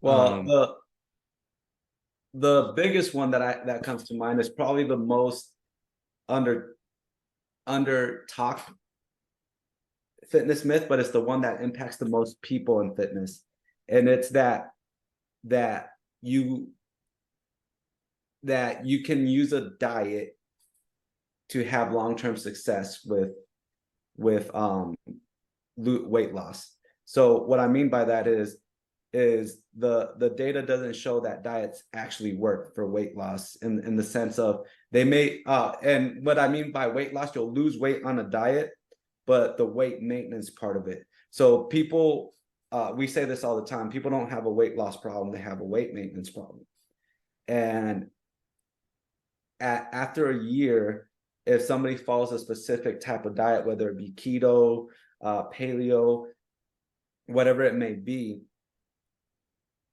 Well, Um, the biggest one that comes to mind is probably the most under talk fitness myth, but it's the one that impacts the most people in fitness. And it's that you that you can use a diet to have long-term success with weight loss. So what I mean by that is the data doesn't show that diets actually work for weight loss in the sense of they may and what I mean by weight loss, you'll lose weight on a diet, but the weight maintenance part of it. So people we say this all the time, people don't have a weight loss problem, they have a weight maintenance problem. And after a year, if somebody follows a specific type of diet, whether it be keto, paleo, whatever it may be,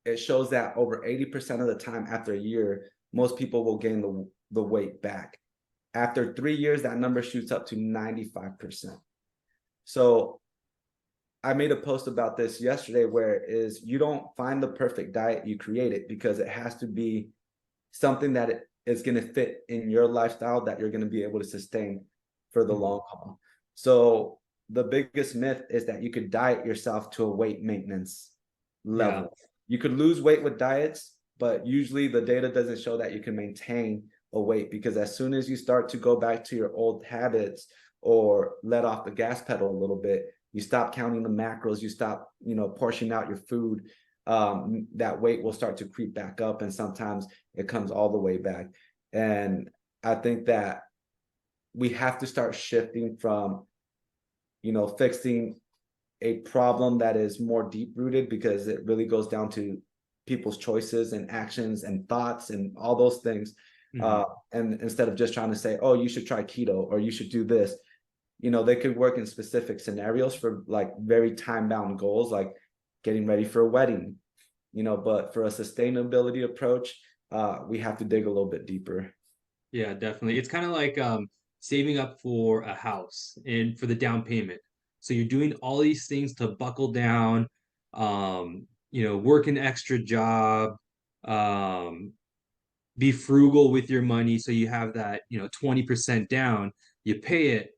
it shows that over 80% of the time after a year, most people will gain the weight back. After 3 years, that number shoots up to 95%. So I made a post about this yesterday where is you don't find the perfect diet, you create it, because it has to be something that is going to fit in your lifestyle that you're going to be able to sustain for the long haul. So the biggest myth is that you could diet yourself to a weight maintenance yeah. level. You could lose weight with diets, but usually the data doesn't show that you can maintain a weight, because as soon as you start to go back to your old habits or let off the gas pedal a little bit, you stop counting the macros, you stop, portioning out your food, that weight will start to creep back up, and sometimes it comes all the way back. And I think that we have to start shifting from, fixing a problem that is more deep rooted, because it really goes down to people's choices and actions and thoughts and all those things. Mhm. And instead of just trying to say, oh, you should try keto or you should do this, they could work in specific scenarios for like very time bound goals, like getting ready for a wedding, but for a sustainability approach, we have to dig a little bit deeper. Yeah, definitely. It's kind of like saving up for a house and for the down payment. So you're doing all these things to buckle down, work an extra job, um, be frugal with your money so you have that, 20% down. You pay it,